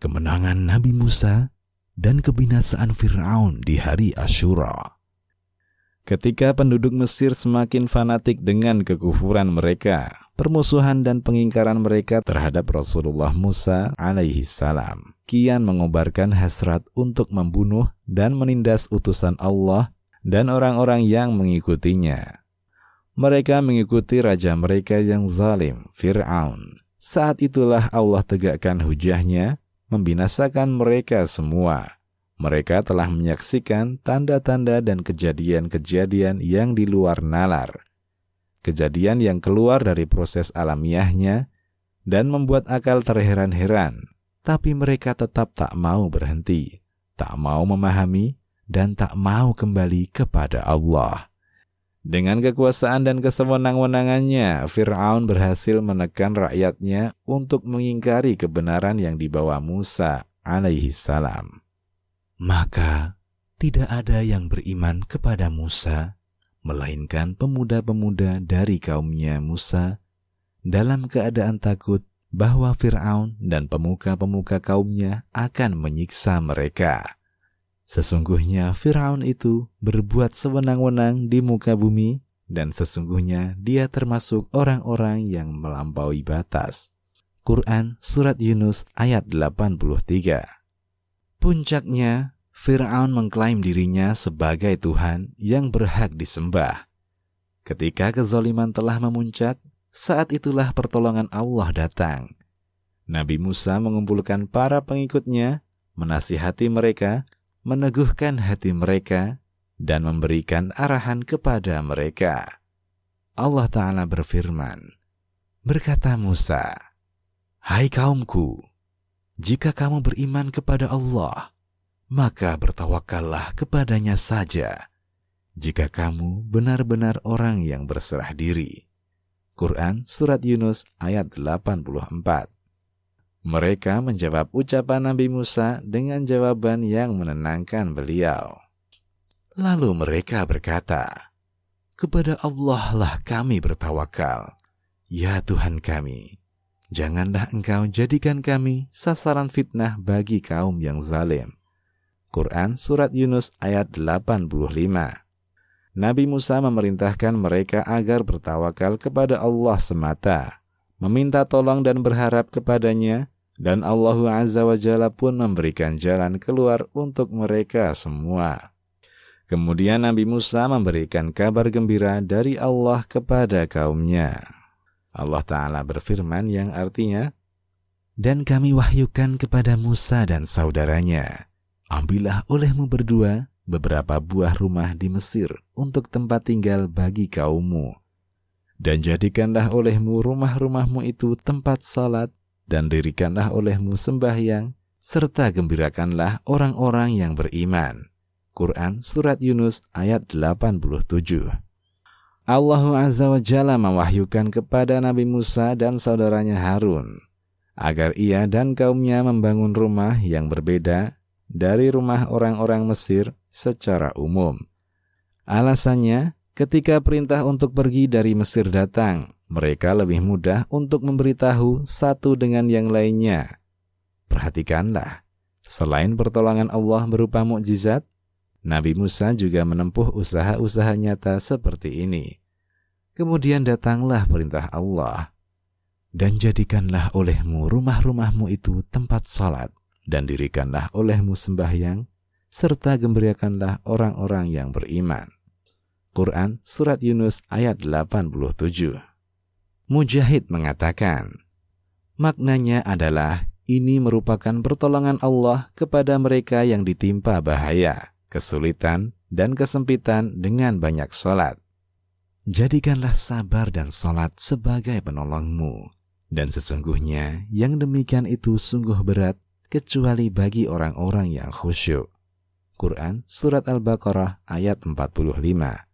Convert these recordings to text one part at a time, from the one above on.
kemenangan Nabi Musa, dan kebinasaan Fir'aun di hari Asyura. Ketika penduduk Mesir semakin fanatik dengan kekufuran mereka, permusuhan dan pengingkaran mereka terhadap Rasulullah Musa alaihi salam kian mengobarkan hasrat untuk membunuh dan menindas utusan Allah dan orang-orang yang mengikutinya. Mereka mengikuti raja mereka yang zalim, Fir'aun. Saat itulah Allah tegakkan hujahnya, membinasakan mereka semua. Mereka telah menyaksikan tanda-tanda dan kejadian-kejadian yang di luar nalar. Kejadian yang keluar dari proses alamiahnya dan membuat akal terheran-heran. Tapi mereka tetap tak mau berhenti, tak mau memahami, dan tak mau kembali kepada Allah. Dengan kekuasaan dan kesewenang-wenangannya, Fir'aun berhasil menekan rakyatnya untuk mengingkari kebenaran yang dibawa Musa alaihi salam. Maka tidak ada yang beriman kepada Musa, melainkan pemuda-pemuda dari kaumnya Musa, dalam keadaan takut bahwa Fir'aun dan pemuka-pemuka kaumnya akan menyiksa mereka. Sesungguhnya Fir'aun itu berbuat sewenang-wenang di muka bumi, dan sesungguhnya dia termasuk orang-orang yang melampaui batas. Quran Surat Yunus ayat 83. Puncaknya, Fir'aun mengklaim dirinya sebagai Tuhan yang berhak disembah. Ketika kezaliman telah memuncak, saat itulah pertolongan Allah datang. Nabi Musa mengumpulkan para pengikutnya, menasihati mereka, meneguhkan hati mereka, dan memberikan arahan kepada mereka. Allah Ta'ala berfirman, berkata Musa, "Hai kaumku, jika kamu beriman kepada Allah, maka bertawakallah kepadanya saja, jika kamu benar-benar orang yang berserah diri." Quran Surat Yunus ayat 84. Mereka menjawab ucapan Nabi Musa dengan jawaban yang menenangkan beliau. Lalu mereka berkata, "Kepada Allah lah kami bertawakal. Ya Tuhan kami, janganlah Engkau jadikan kami sasaran fitnah bagi kaum yang zalim." Quran Surat Yunus ayat 85. Nabi Musa memerintahkan mereka agar bertawakal kepada Allah semata, meminta tolong dan berharap kepadanya, dan Allah Azza wa Jalla pun memberikan jalan keluar untuk mereka semua. Kemudian Nabi Musa memberikan kabar gembira dari Allah kepada kaumnya. Allah Ta'ala berfirman yang artinya, "Dan kami wahyukan kepada Musa dan saudaranya, ambillah olehmu berdua beberapa buah rumah di Mesir untuk tempat tinggal bagi kaummu. Dan jadikanlah olehmu rumah-rumahmu itu tempat salat, dan dirikanlah olehmu sembahyang, serta gembirakanlah orang-orang yang beriman." Quran Surat Yunus ayat 87. Allah Azza wa Jalla mewahyukan kepada Nabi Musa dan saudaranya Harun, agar ia dan kaumnya membangun rumah yang berbeda dari rumah orang-orang Mesir secara umum. Alasannya, ketika perintah untuk pergi dari Mesir datang, mereka lebih mudah untuk memberitahu satu dengan yang lainnya. Perhatikanlah, selain pertolongan Allah berupa mukjizat, Nabi Musa juga menempuh usaha-usaha nyata seperti ini. Kemudian datanglah perintah Allah, "Dan jadikanlah olehmu rumah-rumahmu itu tempat salat, dan dirikanlah olehmu sembahyang, serta gembirakanlah orang-orang yang beriman." Quran Surat Yunus ayat 87. Mujahid mengatakan, maknanya adalah ini merupakan pertolongan Allah kepada mereka yang ditimpa bahaya, kesulitan, dan kesempitan dengan banyak salat. Jadikanlah sabar dan salat sebagai penolongmu, dan sesungguhnya yang demikian itu sungguh berat kecuali bagi orang-orang yang khusyuk. Quran Surat Al-Baqarah ayat 45.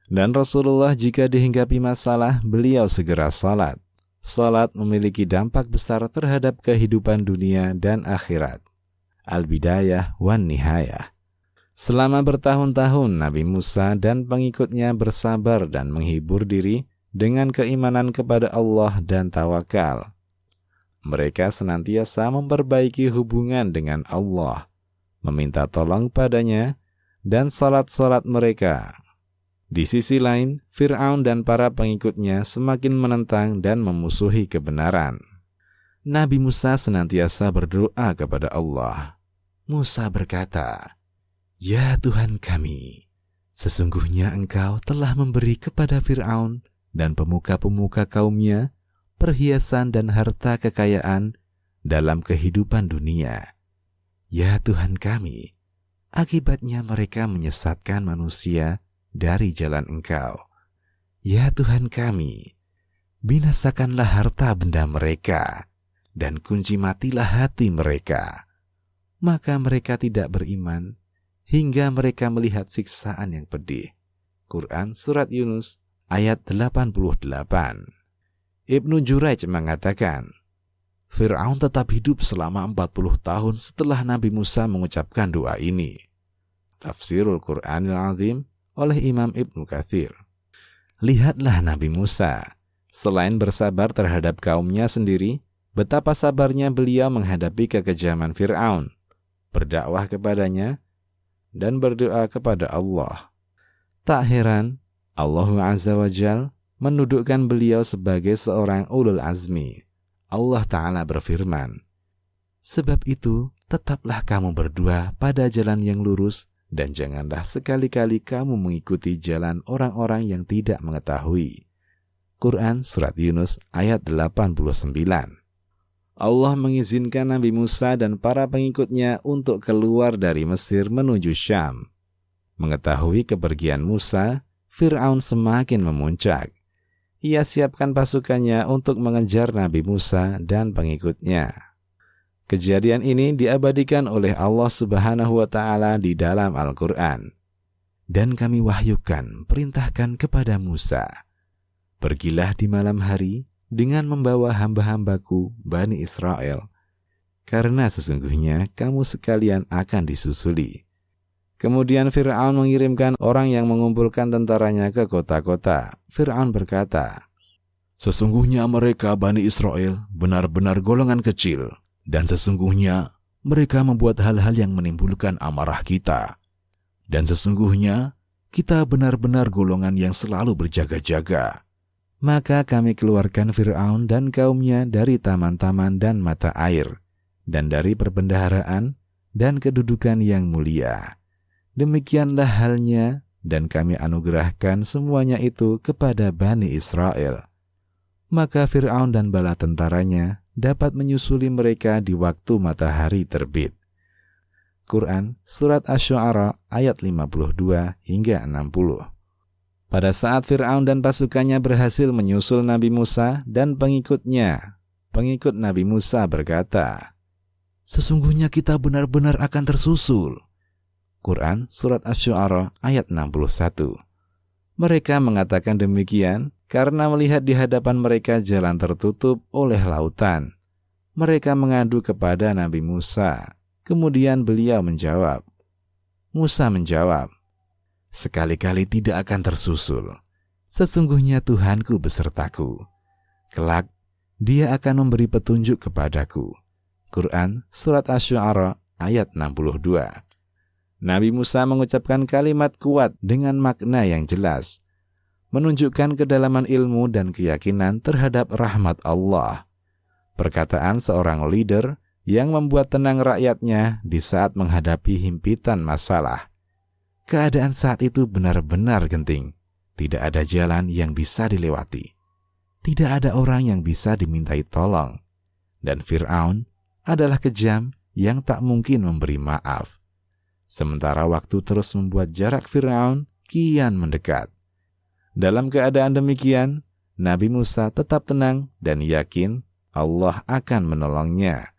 Dan Rasulullah jika dihinggapi masalah, beliau segera salat. Salat memiliki dampak besar terhadap kehidupan dunia dan akhirat. Al-Bidayah wan Nihayah. Selama bertahun-tahun Nabi Musa dan pengikutnya bersabar dan menghibur diri dengan keimanan kepada Allah dan tawakal. mereka senantiasa memperbaiki hubungan dengan Allah, meminta tolong padanya, dan salat-salat mereka. Di sisi lain, Fir'aun dan para pengikutnya semakin menentang dan memusuhi kebenaran. Nabi Musa senantiasa berdoa kepada Allah. Musa berkata, "Ya Tuhan kami, sesungguhnya Engkau telah memberi kepada Fir'aun dan pemuka-pemuka kaumnya perhiasan dan harta kekayaan dalam kehidupan dunia. Ya Tuhan kami, akibatnya mereka menyesatkan manusia dari jalan Engkau. Ya Tuhan kami, binasakanlah harta benda mereka, dan kunci matilah hati mereka. Maka mereka tidak beriman, hingga mereka melihat siksaan yang pedih." Quran Surat Yunus ayat 88. Ibnu Juraij mengatakan, Fir'aun tetap hidup selama 40 tahun setelah Nabi Musa mengucapkan doa ini. Tafsirul Quranil Azim oleh Imam Ibnu Katsir. Lihatlah Nabi Musa, selain bersabar terhadap kaumnya sendiri, betapa sabarnya beliau menghadapi kekejaman Fir'aun, berdakwah kepadanya, dan berdoa kepada Allah. Tak heran, Allah Azza wa Jalla menudukkan beliau sebagai seorang ulul azmi. Allah Ta'ala berfirman, "Sebab itu, tetaplah kamu berdua pada jalan yang lurus, dan janganlah sekali-kali kamu mengikuti jalan orang-orang yang tidak mengetahui." Quran Surat Yunus ayat 89. Allah mengizinkan Nabi Musa dan para pengikutnya untuk keluar dari Mesir menuju Syam. Mengetahui kepergian Musa, Fir'aun semakin memuncak. Ia siapkan pasukannya untuk mengejar Nabi Musa dan pengikutnya. Kejadian ini diabadikan oleh Allah Subhanahu wa Ta'ala di dalam Al-Quran. Dan kami wahyukan, perintahkan kepada Musa, "Pergilah di malam hari dengan membawa hamba-hambaku Bani Israel, karena sesungguhnya kamu sekalian akan disusuli." Kemudian Fir'aun mengirimkan orang yang mengumpulkan tentaranya ke kota-kota. Fir'aun berkata, "Sesungguhnya mereka Bani Israel benar-benar golongan kecil, dan sesungguhnya mereka membuat hal-hal yang menimbulkan amarah kita. Dan sesungguhnya kita benar-benar golongan yang selalu berjaga-jaga." Maka kami keluarkan Fir'aun dan kaumnya dari taman-taman dan mata air, dan dari perbendaharaan dan kedudukan yang mulia. Demikianlah halnya, dan kami anugerahkan semuanya itu kepada Bani Israel. Maka Fir'aun dan bala tentaranya dapat menyusuli mereka di waktu matahari terbit. Quran Surat Asy-Syu'ara ayat 52 hingga 60. Pada saat Fir'aun dan pasukannya berhasil menyusul Nabi Musa dan pengikutnya, pengikut Nabi Musa berkata, "Sesungguhnya kita benar-benar akan tersusul." Quran Surat Asy-Syu'ara ayat 61. Mereka mengatakan demikian karena melihat di hadapan mereka jalan tertutup oleh lautan. Mereka mengadu kepada Nabi Musa. Kemudian beliau menjawab. Musa menjawab, "Sekali-kali tidak akan tersusul. Sesungguhnya Tuhanku besertaku. Kelak, Dia akan memberi petunjuk kepadaku." Quran Surat Asy-Syu'ara ayat 62. Nabi Musa mengucapkan kalimat kuat dengan makna yang jelas, menunjukkan kedalaman ilmu dan keyakinan terhadap rahmat Allah. Perkataan seorang leader yang membuat tenang rakyatnya di saat menghadapi himpitan masalah. Keadaan saat itu benar-benar genting. Tidak ada jalan yang bisa dilewati. Tidak ada orang yang bisa dimintai tolong. Dan Fir'aun adalah kejam yang tak mungkin memberi maaf. Sementara waktu terus membuat jarak Fir'aun kian mendekat. Dalam keadaan demikian, Nabi Musa tetap tenang dan yakin Allah akan menolongnya.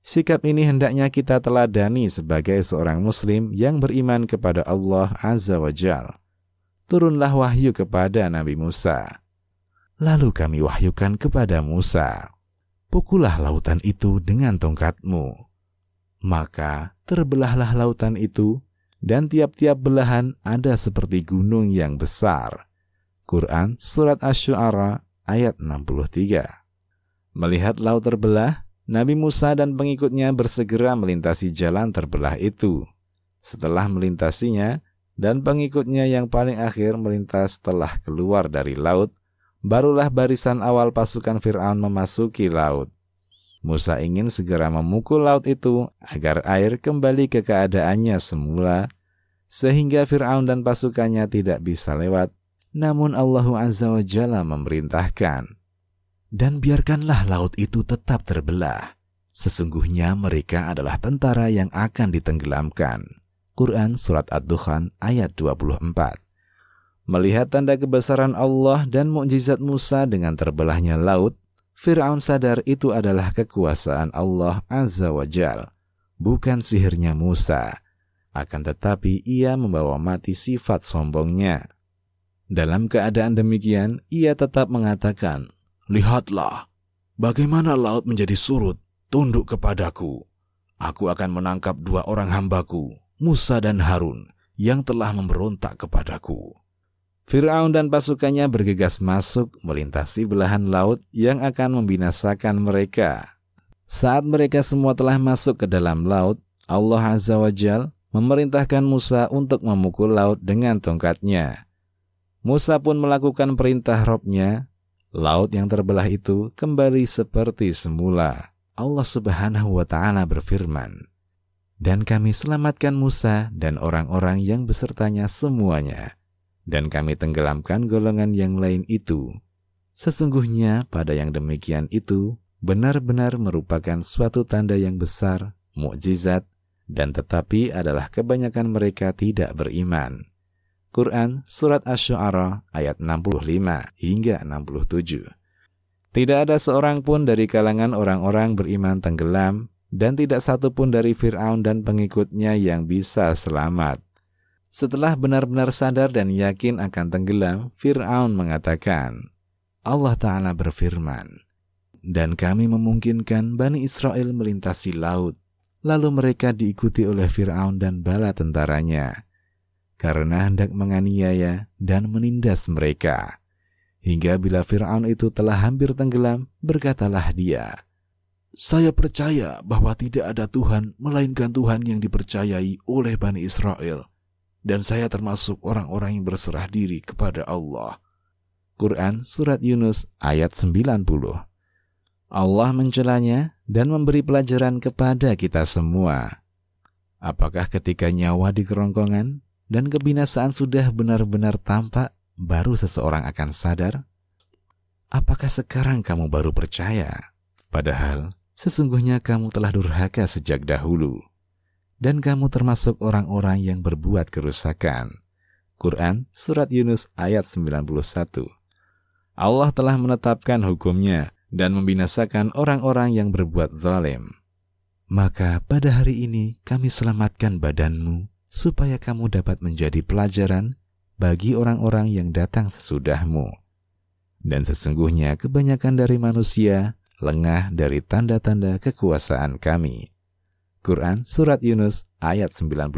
Sikap ini hendaknya kita teladani sebagai seorang Muslim yang beriman kepada Allah Azza wa Jalla. Turunlah wahyu kepada Nabi Musa. Lalu kami wahyukan kepada Musa, "Pukullah lautan itu dengan tongkatmu." Maka terbelahlah lautan itu, dan tiap-tiap belahan ada seperti gunung yang besar. Quran Surat Asy-Syu'ara ayat 63. Melihat laut terbelah, Nabi Musa dan pengikutnya bersegera melintasi jalan terbelah itu. Setelah melintasinya, dan pengikutnya yang paling akhir melintas telah keluar dari laut, barulah barisan awal pasukan Fir'aun memasuki laut. Musa ingin segera memukul laut itu agar air kembali ke keadaannya semula, sehingga Fir'aun dan pasukannya tidak bisa lewat. Namun Allah Azza wa Jalla memerintahkan, "Dan biarkanlah laut itu tetap terbelah. Sesungguhnya mereka adalah tentara yang akan ditenggelamkan." Quran Surat Ad-Dukhan ayat 24. Melihat tanda kebesaran Allah dan mukjizat Musa dengan terbelahnya laut, Fir'aun sadar itu adalah kekuasaan Allah Azza wa Jalla, bukan sihirnya Musa. Akan tetapi ia membawa mati sifat sombongnya. Dalam keadaan demikian, ia tetap mengatakan, "Lihatlah, bagaimana laut menjadi surut, tunduk kepadaku. Aku akan menangkap 2 orang hambaku, Musa dan Harun, yang telah memberontak kepadaku." Fir'aun dan pasukannya bergegas masuk melintasi belahan laut yang akan membinasakan mereka. Saat mereka semua telah masuk ke dalam laut, Allah Azza wa Jalla memerintahkan Musa untuk memukul laut dengan tongkatnya. Musa pun melakukan perintah Robnya. Laut yang terbelah itu kembali seperti semula. Allah Subhanahu wa Ta'ala berfirman, "Dan kami selamatkan Musa dan orang-orang yang besertanya semuanya, dan kami tenggelamkan golongan yang lain itu. Sesungguhnya pada yang demikian itu benar-benar merupakan suatu tanda yang besar, mukjizat, dan tetapi adalah kebanyakan mereka tidak beriman." Quran Surat Asy-Syu'ara ayat 65 hingga 67. Tidak ada seorang pun dari kalangan orang-orang beriman tenggelam, dan tidak satu pun dari Fir'aun dan pengikutnya yang bisa selamat. Setelah benar-benar sadar dan yakin akan tenggelam, Fir'aun mengatakan, Allah Ta'ala berfirman, "Dan kami memungkinkan Bani Israel melintasi laut, lalu mereka diikuti oleh Fir'aun dan bala tentaranya, karena hendak menganiaya dan menindas mereka. Hingga bila Fir'aun itu telah hampir tenggelam, berkatalah dia, Saya percaya bahwa tidak ada Tuhan melainkan Tuhan yang dipercayai oleh Bani Israel, dan saya termasuk orang-orang yang berserah diri kepada Allah." Quran Surat Yunus ayat 90. Allah mencelanya dan memberi pelajaran kepada kita semua. Apakah ketika nyawa di kerongkongan dan kebinasaan sudah benar-benar tampak, baru seseorang akan sadar? Apakah sekarang kamu baru percaya? Padahal sesungguhnya kamu telah durhaka sejak dahulu, dan kamu termasuk orang-orang yang berbuat kerusakan. Quran Surat Yunus ayat 91. Allah telah menetapkan hukumnya dan membinasakan orang-orang yang berbuat zalim. Maka pada hari ini kami selamatkan badanmu, supaya kamu dapat menjadi pelajaran bagi orang-orang yang datang sesudahmu. Dan sesungguhnya kebanyakan dari manusia lengah dari tanda-tanda kekuasaan kami. Quran Surat Yunus ayat 92.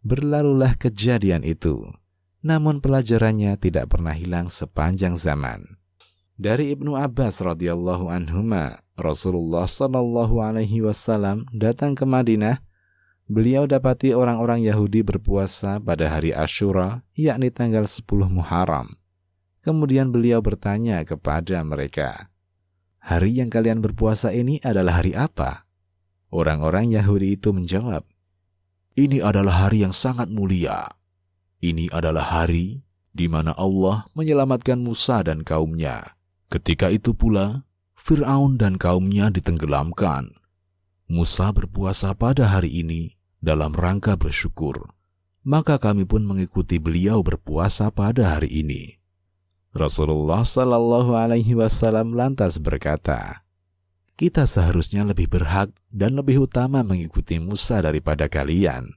Berlalulah kejadian itu, namun pelajarannya tidak pernah hilang sepanjang zaman. Dari Ibnu Abbas radhiyallahu anhuma, Rasulullah sallallahu alaihi wasallam datang ke Madinah. Beliau dapati orang-orang Yahudi berpuasa pada hari Asyura, yakni tanggal 10 Muharram. Kemudian beliau bertanya kepada mereka, "Hari yang kalian berpuasa ini adalah hari apa?" Orang-orang Yahudi itu menjawab, "Ini adalah hari yang sangat mulia. Ini adalah hari di mana Allah menyelamatkan Musa dan kaumnya. Ketika itu pula, Fir'aun dan kaumnya ditenggelamkan. Musa berpuasa pada hari ini dalam rangka bersyukur, maka kami pun mengikuti beliau berpuasa pada hari ini." Rasulullah Sallallahu Alaihi Wasallam lantas berkata, "Kita seharusnya lebih berhak dan lebih utama mengikuti Musa daripada kalian."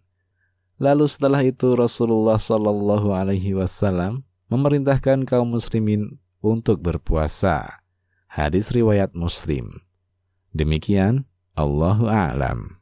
Lalu setelah itu Rasulullah Sallallahu Alaihi Wasallam memerintahkan kaum muslimin untuk berpuasa. Hadis riwayat Muslim. Demikian, Allahu a'lam.